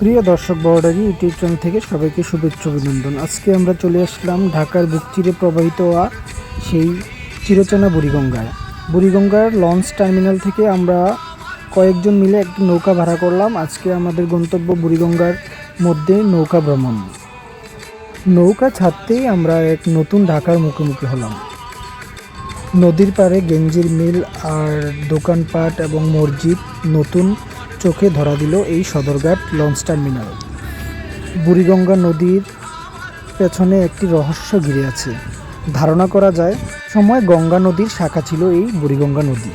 প্রিয় দর্শক বর্ডারি YouTube channel থেকে সবাইকে শুভেচ্ছা অভিনন্দন। আজকে আমরা চলে আসলাম ঢাকার বুক চিরে প্রবাহিত হওয়া সেই চিরচেনা বুড়িগঙ্গায়। বুড়িগঙ্গার লঞ্চ টার্মিনাল থেকে আমরা কয়েকজন মিলে একটি নৌকা ভাড়া করলাম। আজকে আমাদের গন্তব্য বুড়িগঙ্গার মধ্যে নৌকা ভ্রমণ। নৌকা ছাড়তেই আমরা এক নতুন ঢাকার মুখোমুখি হলাম। নদীর পাড়ে গেঞ্জির মিল আর দোকানপাট এবং মসজিদ নতুন চোখে ধরা দিল এই সদরঘাট লঞ্চ টার্মিনাল। বুড়িগঙ্গা নদীর পেছনে একটি রহস্য ঘিরে আছে। ধারণা করা যায় সময় গঙ্গা নদীর শাখা ছিল এই বুড়িগঙ্গা নদী।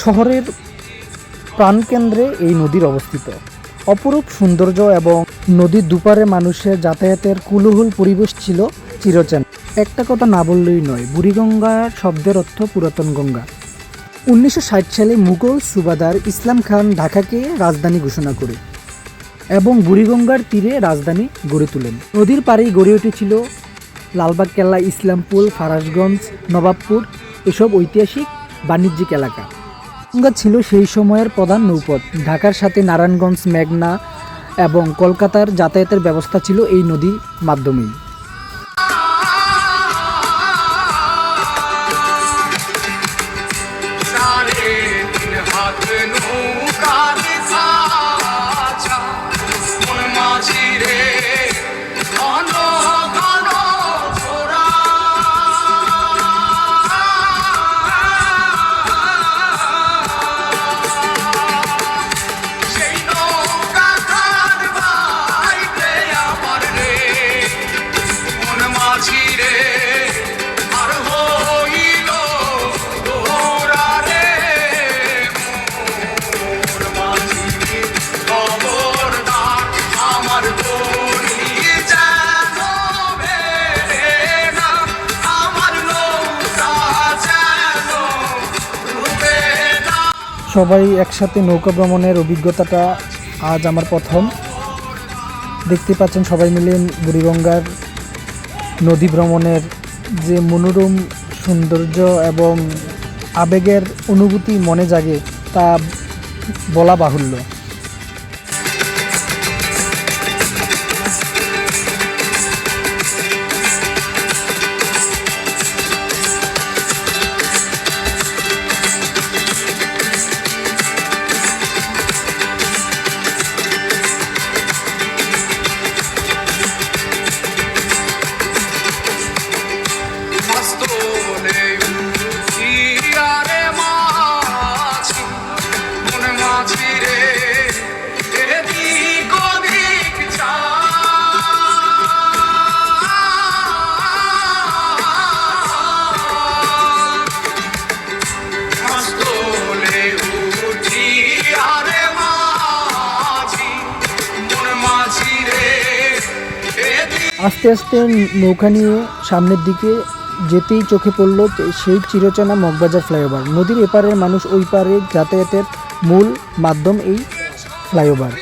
শহরের প্রাণকেন্দ্রে এই নদীর অবস্থিত। অপরূপ সৌন্দর্য এবং নদীর দুপারে মানুষের যাতায়াতের কুলুহুল পরিবেশ ছিল চিরচেনা। একটা কথা না বললেই নয়, বুড়িগঙ্গার শব্দের অর্থ পুরাতন গঙ্গা। 1960 সালে মুঘল সুবাদার ইসলাম খান ঢাকাকে রাজধানী ঘোষণা করে এবং বুড়িগঙ্গার তীরে রাজধানী গড়ে তোলেন। নদীর পাড়েই গড়ে উঠেছিল লালবাগ কেল্লা, ইসলামপুর, ফারাসগঞ্জ, নবাবপুর এসব ঐতিহাসিক বাণিজ্যিক এলাকা। গঙ্গা ছিল সেই সময়ের প্রধান নৌপথ। ঢাকার সাথে নারায়ণগঞ্জ, মেঘনা এবং কলকাতার যাতায়াতের ব্যবস্থা ছিল এই নদীর মাধ্যমেই। সবাই একসাথে নৌকা ভ্রমণের অভিজ্ঞতাটা আজ আমার প্রথম। দেখতে পাচ্ছেন সবাই মিলে বুড়িগঙ্গার নদী ভ্রমণের যে মনোরম সৌন্দর্য এবং আবেগের অনুভূতি মনে জাগে তা বলা বাহুল্য। আস্তে আস্তে নৌকা নিয়ে সামনের দিকে যেতেই চোখে পড়ল সেই চিরচেনা মগবাজার ফ্লাইওভার। নদীর এপারের মানুষ ওই পারে যাতায়াতের মূল মাধ্যম এই ফ্লাইওভার।